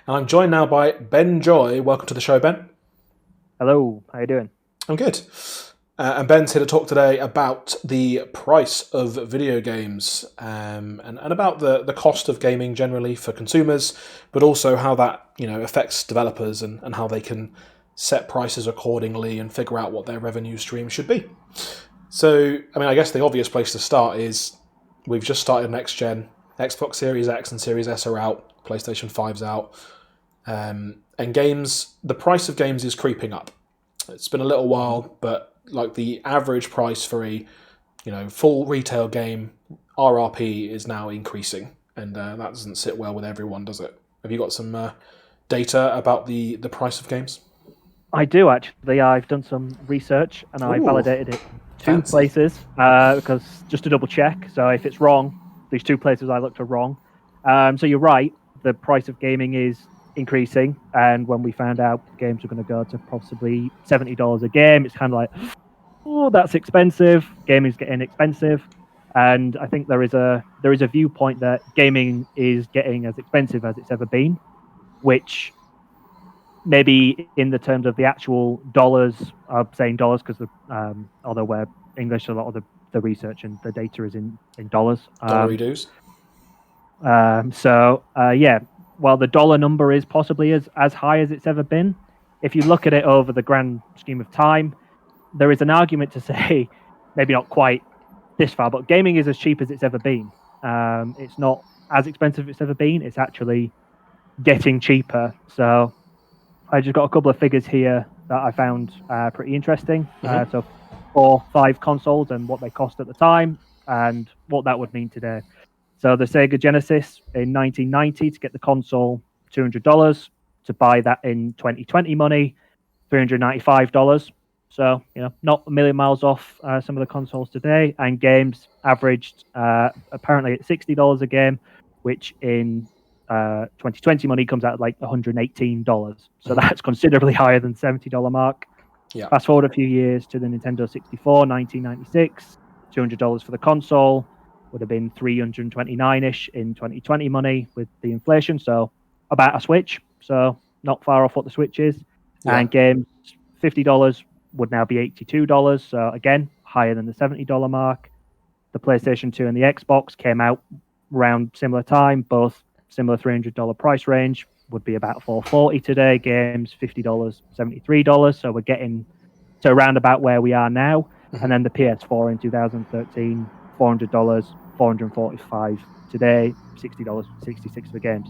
And I'm joined now by Ben Joy. Welcome to the show, Ben. Hello, how you doing? I'm good. And Ben's here to talk today about the price of video games and about the cost of gaming generally for consumers, but also how that affects developers and how they can set prices accordingly and figure out what their revenue stream should be. So, I guess the obvious place to start is we've just started next gen. Xbox Series X and Series S are out. PlayStation 5's out. And games, the price of games is creeping up. It's been a little while, but like the average price for a full retail game RRP is now increasing, and that doesn't sit well with everyone, does it? Have you got some data about the price of games? I do actually. I've done some research and I Ooh, validated it two fancy. places because just to double check. So if it's wrong, these two places I looked are wrong. So you're right. The price of gaming is increasing, and when we found out games were going to go to possibly $70 a game, it's kind of like, oh, that's expensive. Gaming's getting expensive, and I think there is a viewpoint that gaming is getting as expensive as it's ever been, which maybe in the terms of the actual dollars, I'm saying dollars because although we're English, a lot of the research and the data is in dollars. Dollary dues. Yeah, while the dollar number is possibly as high as it's ever been, if you look at it over the grand scheme of time, there is an argument to say, maybe not quite this far, but gaming is as cheap as it's ever been. It's not as expensive as it's ever been. It's actually getting cheaper. So I just got a couple of figures here that I found pretty interesting. Mm-hmm. So 4, 5 consoles and what they cost at the time and what that would mean today. So the Sega Genesis in 1990 to get the console, $200. To buy that in 2020 money, $395. So not a million miles off some of the consoles today. And games averaged apparently at $60 a game, which in 2020 money comes out at like $118. So that's considerably higher than $70 mark. Yeah. Fast forward a few years to the Nintendo 64, 1996, $200 for the console would have been 329-ish in 2020 money with the inflation. So about a Switch. So not far off what the Switch is. Yeah. And games, $50 would now be $82. So again, higher than the $70 mark. The PlayStation 2 and the Xbox came out around similar time, both similar $300 price range, would be about $440 today. Games, $50, $73. So we're getting to around about where we are now. Mm-hmm. And then the PS4 in 2013, $400, $445 today, $60, $66 for games.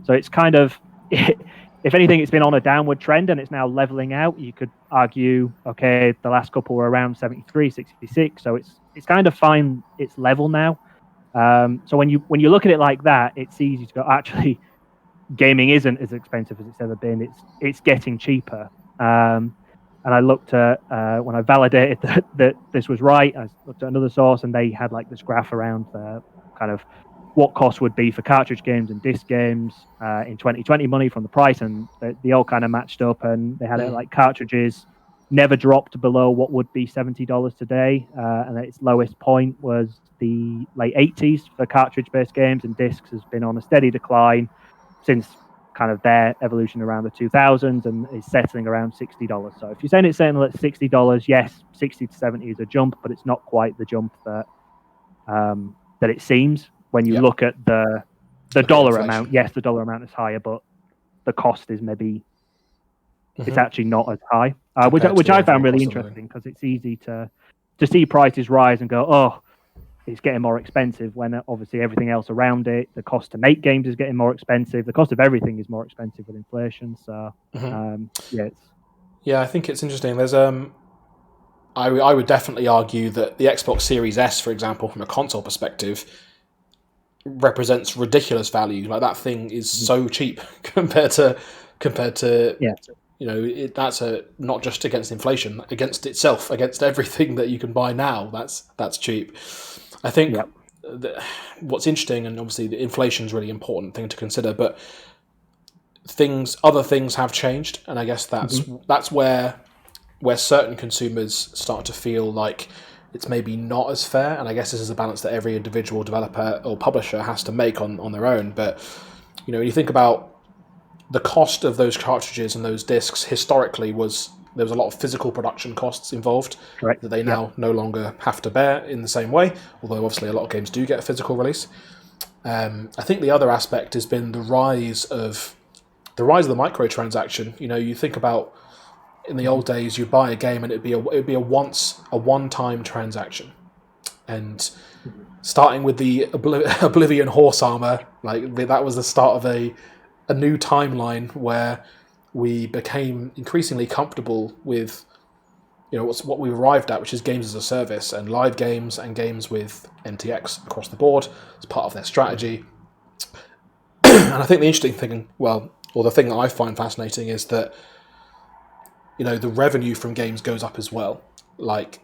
So it's kind of, if anything, it's been on a downward trend and it's now leveling out. You could argue, okay, the last couple were around 73, 66. So it's kind of fine. It's level now. So when you look at it like that, it's easy to go, actually, gaming isn't as expensive as it's ever been. It's getting cheaper. And I looked at when I validated that this was right. I looked at another source, and they had like this graph around kind of what cost would be for cartridge games and disc games in 2020 money from the price, and they all kind of matched up. And they had it like cartridges never dropped below what would be $70 today, and its lowest point was the late 80s for cartridge-based games, and discs has been on a steady decline since kind of their evolution around the 2000s and is settling around $60. So if you're saying it's settling at $60, yes, 60 to 70 is a jump, but it's not quite the jump that it seems when you look at the dollar amount. Yes, the dollar amount is higher, but the cost is maybe it's actually not as high, which I found really interesting because it's easy to see prices rise and go, oh, it's getting more expensive when obviously everything else around it, the cost to make games is getting more expensive. The cost of everything is more expensive with inflation. So, I think it's interesting. There's I would definitely argue that the Xbox Series S, for example, from a console perspective, represents ridiculous value. Like that thing is so cheap compared to that's not just against inflation, against itself, against everything that you can buy now. That's cheap. I think what's interesting, and obviously the inflation is a really important thing to consider, but other things have changed, and I guess that's where certain consumers start to feel like it's maybe not as fair, and I guess this is a balance that every individual developer or publisher has to make on their own. But when you think about the cost of those cartridges and those discs historically there was a lot of physical production costs involved Correct. that they Yep. now no longer have to bear in the same way, although obviously a lot of games do get a physical release. I think the other aspect has been the rise of the microtransaction. You think about in the old days, you'd buy a game and it'd be a one-time transaction, and starting with the Oblivion horse armor, like that was the start of a new timeline where we became increasingly comfortable with what we arrived at, which is games as a service and live games and games with NTX across the board as part of their strategy. And I think the interesting thing, or the thing that I find fascinating, is that the revenue from games goes up as well. Like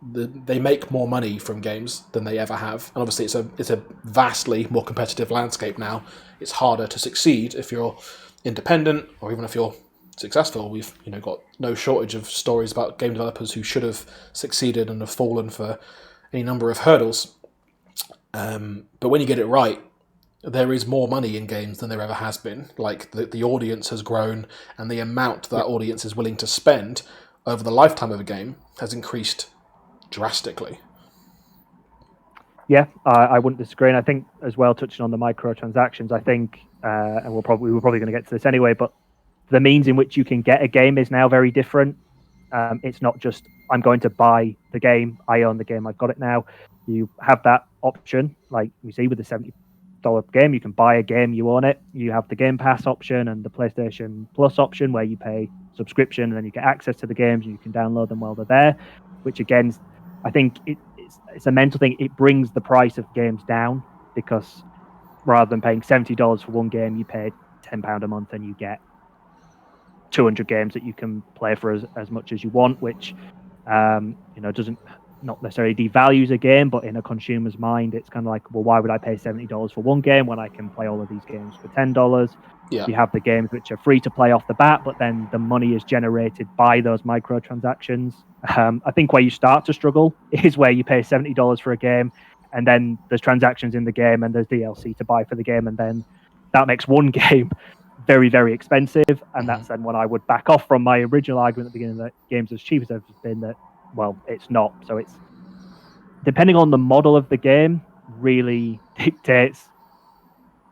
they make more money from games than they ever have, and obviously it's a vastly more competitive landscape now. It's harder to succeed if you're independent, or even if you're successful. We've got no shortage of stories about game developers who should have succeeded and have fallen for any number of hurdles. But when you get it right, there is more money in games than there ever has been. Like the audience has grown, and the amount that audience is willing to spend over the lifetime of a game has increased drastically. Yeah, I wouldn't disagree. And I think as well, touching on the microtransactions, I think, and we're probably going to get to this anyway, but the means in which you can get a game is now very different. It's not just I'm going to buy the game, I own the game, I've got it now. You have that option, like we see with the $70 game, you can buy a game, you own it. You have the Game Pass option and the PlayStation Plus option where you pay subscription and then you get access to the games and you can download them while they're there, which again, I think it's a mental thing. It brings the price of games down because rather than paying $70 for one game, you pay £10 a month and you get 200 games that you can play for as much as you want, which doesn't not necessarily devalues a game, but in a consumer's mind, it's kind of like, well, why would I pay $70 for one game when I can play all of these games for $10? Yeah. You have the games which are free to play off the bat, but then the money is generated by those microtransactions. I think where you start to struggle is where you pay $70 for a game, and then there's transactions in the game, and there's DLC to buy for the game, and then that makes one game very, very expensive. And that's then when I would back off from my original argument at the beginning that games as cheap as they've been, that, well, it's not. So it's depending on the model of the game really dictates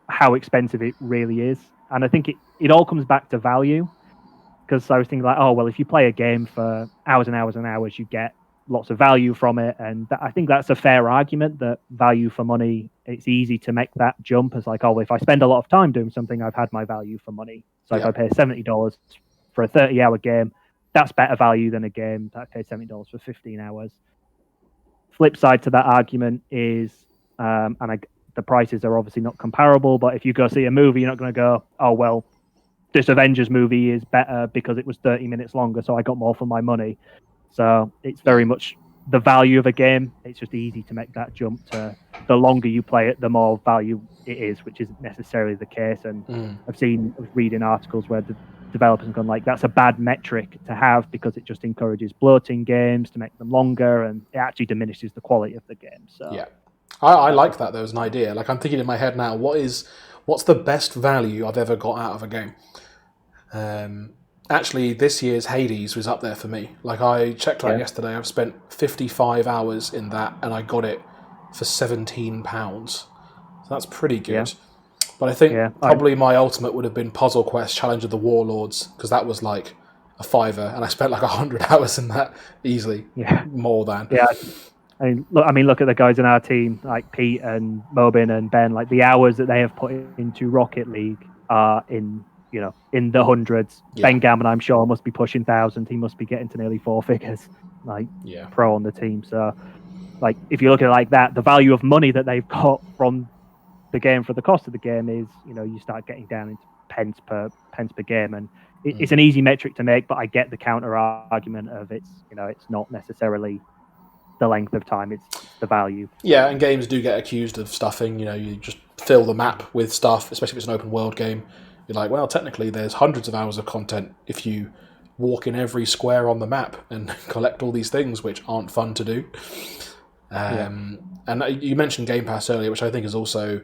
how expensive it really is. And I think it all comes back to value, because I was thinking like, oh, well, if you play a game for hours and hours and hours, you get lots of value from it. And I think that's a fair argument, that value for money, it's easy to make that jump as like, oh, if I spend a lot of time doing something, I've had my value for money. So if I pay $70 for a 30-hour game, that's better value than a game that I paid $70 for 15 hours. Flip side to that argument is, the prices are obviously not comparable, but if you go see a movie, you're not going to go, oh, well, this Avengers movie is better because it was 30 minutes longer, so I got more for my money. So it's very much the value of a game. It's just easy to make that jump to the longer you play it, the more value it is, which isn't necessarily the case. And I was reading articles where the developers have gone like, that's a bad metric to have because it just encourages bloating games to make them longer, and it actually diminishes the quality of the game. So yeah, I like that though as an idea. Like I'm thinking in my head now, what's the best value I've ever got out of a game? Actually, this year's Hades was up there for me. Like I checked out yesterday, I've spent 55 hours in that, and I got it for £17. So that's pretty good. Yeah. But I think probably my ultimate would have been Puzzle Quest Challenge of the Warlords, because that was like a £5, and I spent like 100 hours in that easily. Yeah, more than. Yeah. Look at the guys in our team, like Pete and Mobin and Ben. Like the hours that they have put into Rocket League are in the hundreds. Yeah. Ben Gammon, I'm sure, must be pushing thousands. He must be getting to nearly 4 figures, pro on the team. So, like, if you look at it like that, the value of money that they've got from the game for the cost of the game is, you start getting down into pence per game, and it's an easy metric to make. But I get the counter argument of it's not necessarily the length of time, it's the value. Yeah, and games do get accused of stuffing. You just fill the map with stuff, especially if it's an open world game. You're like, well, technically there's hundreds of hours of content if you walk in every square on the map and collect all these things, which aren't fun to do. And you mentioned Game Pass earlier, which I think is also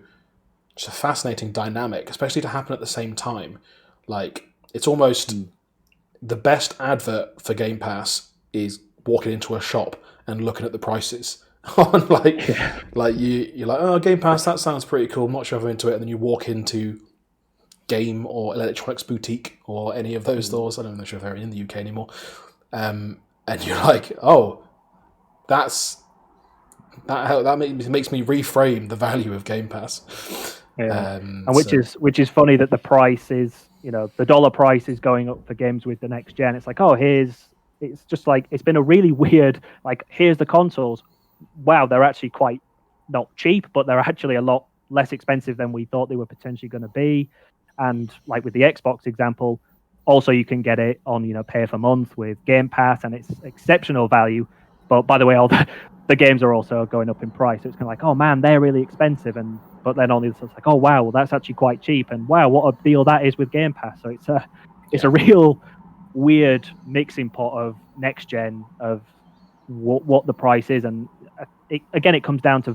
just a fascinating dynamic, especially to happen at the same time. Like, it's almost the best advert for Game Pass is walking into a shop and looking at the prices. On you're like, oh, Game Pass, that sounds pretty cool. I'm not sure if I'm into it. And then you walk into Game or Electronics Boutique or any of those stores. I don't know if they're in the UK anymore. And you're like, oh, that makes me reframe the value of Game Pass. And which is funny that the price is, the dollar price is going up for games with the next gen. It's like, oh, it's just like, it's been a really weird, like, here's the consoles. Wow, they're actually quite not cheap, but they're actually a lot less expensive than we thought they were potentially going to be. And like with the Xbox example, also you can get it on, pay for month with Game Pass, and it's exceptional value. But by the way, all the games are also going up in price. So it's kind of like, oh man, they're really expensive. But then on the other side, it's like, oh wow, well, that's actually quite cheap. And wow, what a deal that is with Game Pass. So it's a real weird mixing pot of next gen of what the price is, and it comes down to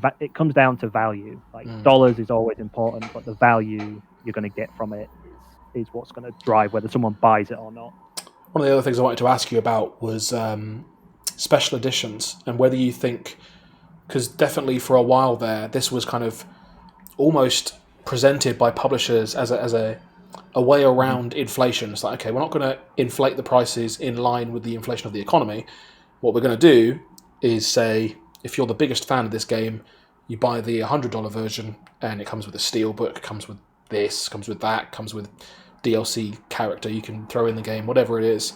value. Like dollars is always important, but the value you're going to get from it is what's going to drive whether someone buys it or not. One of the other things I wanted to ask you about was special editions, and whether you think, because definitely for a while there, this was kind of almost presented by publishers as a way around inflation. It's like, okay, we're not going to inflate the prices in line with the inflation of the economy. What we're going to do is say, if you're the biggest fan of this game, you buy the $100 version, and it comes with a steelbook, comes with this, comes with that, comes with DLC character you can throw in the game, whatever it is.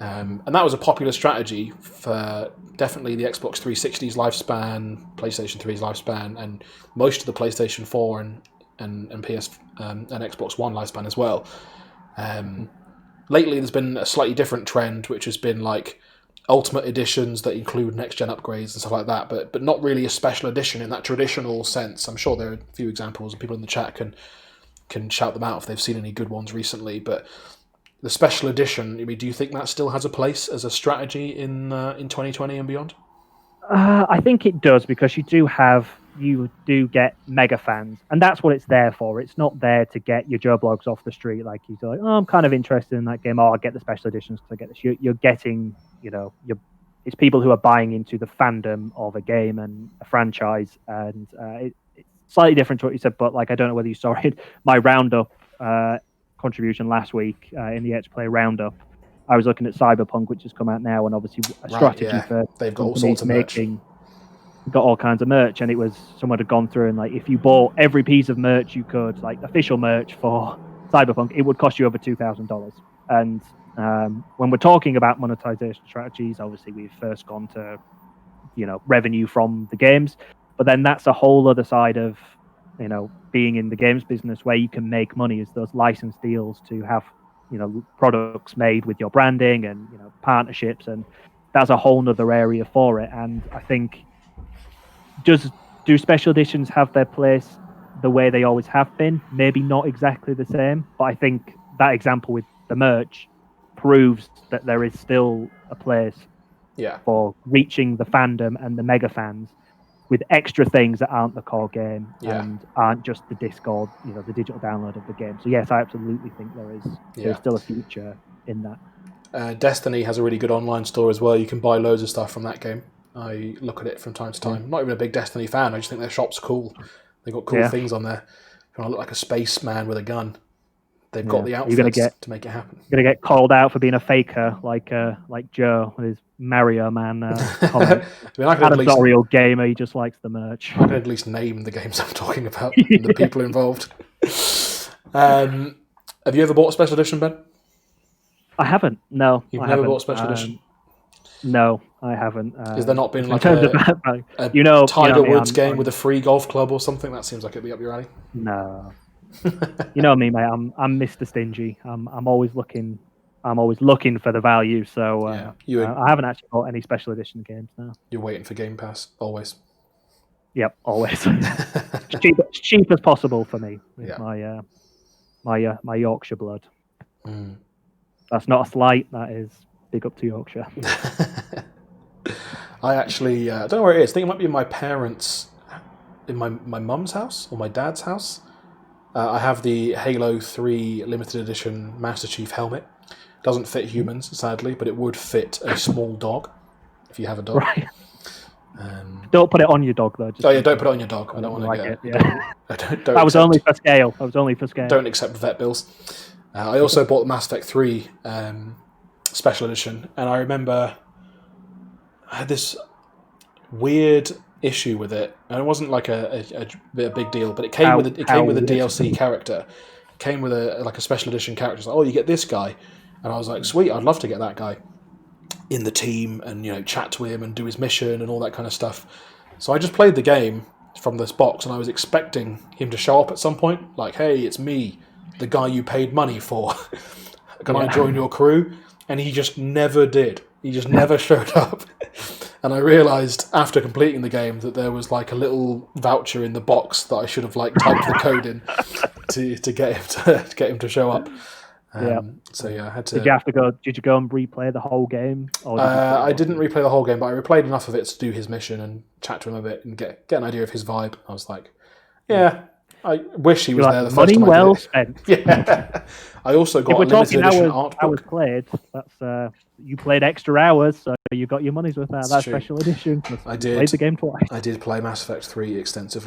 And that was a popular strategy for definitely the Xbox 360's lifespan, PlayStation 3's lifespan, and most of the PlayStation 4 and PS and Xbox One lifespan as well. Lately, there's been a slightly different trend, which has been like ultimate editions that include next-gen upgrades and stuff like that, but not really a special edition in that traditional sense. I'm sure there are a few examples, and people in the chat can shout them out if they've seen any good ones recently, but the special edition, do you think that still has a place as a strategy in 2020 and beyond? I think it does, because you do get mega fans, and that's what it's there for. It's not there to get your Joe Blogs off the street. Like, you're like, oh, I'm kind of interested in that game. Oh, I'll get the special editions because I get this. You're getting, it's people who are buying into the fandom of a game and a franchise, and it's slightly different to what you said. But like, I don't know whether you saw it. My roundup contribution last week in the Edge Play roundup, I was looking at Cyberpunk, which has come out now, and obviously a strategy for they've got all sorts of merch. Got all kinds of merch, and it was someone had gone through and like, if you bought every piece of merch you could, like official merch for Cyberpunk, it would cost you over $2,000. And when we're talking about monetization strategies, obviously we've first gone to revenue from the games, but then that's a whole other side of being in the games business where you can make money, is those license deals to have products made with your branding and partnerships, and that's a whole nother area for it. And I think, do special editions have their place the way they always have been? Maybe not exactly the same, but I think that example with the merch proves that there is still a place for reaching the fandom and the mega fans with extra things that aren't the core game and aren't just the disc or the digital download of the game. So yes, I absolutely think there's still a future in that. Destiny has a really good online store as well. You can buy loads of stuff from that game. I look at it from time to time. I'm not even a big Destiny fan. I just think their shop's cool. They've got cool things on there. If you want to look like a spaceman with a gun, they've got the outfits to make it happen. You're gonna get called out for being a faker, like Joe with his Mario Man comment. Editorial gamer, he just likes the merch. I can at least name the games I'm talking about and the people involved. Have you ever bought a special edition, Ben? I haven't. No, You've never bought a special edition. No, I haven't. Has there not been like a Tiger Woods game with a free golf club or something? That seems like it'd be up your alley. No, you know me, mate. I'm Mr. Stingy. I'm always looking. I'm always looking for the value. So I haven't actually bought any special edition games now. You're waiting for Game Pass always. Yep, always. cheap as possible for me. With my Yorkshire blood. That's not a slight. That is big up to Yorkshire. I actually don't know where it is. I think it might be in my parents', in my mum's house or my dad's house. I have the Halo 3 limited edition Master Chief helmet. Doesn't fit humans, sadly, but it would fit a small dog, if you have a dog. Right. Don't put it on your dog, though. Oh yeah, don't put it on your dog. I don't want to get. Yeah. Don't That was only for scale. Don't accept vet bills. I also bought the Mass Effect 3 special edition, and I remember I had this weird issue with it, and it wasn't like a big deal, but it came with a DLC character. It came with a special edition character. It's like, oh, you get this guy, and I was like, sweet, I'd love to get that guy in the team, and chat to him and do his mission and all that kind of stuff. So I just played the game from this box, and I was expecting him to show up at some point, like, hey, it's me, the guy you paid money for. Can I join your crew? And he just never did. He just never showed up. And I realised after completing the game that there was like a little voucher in the box that I should have like typed the code in to get him to show up. So yeah, I had to. Did you go and replay the whole game? Or I didn't replay the whole game, but I replayed enough of it to do his mission and chat to him a bit and get an idea of his vibe. I was like, yeah, I wish he was there the first time. Money well spent. Yeah. I also got a limited edition art book. Hours played. That's you played extra hours, so you got your money's worth out of that special edition. I did. Played the game twice. I did play Mass Effect 3 extensively.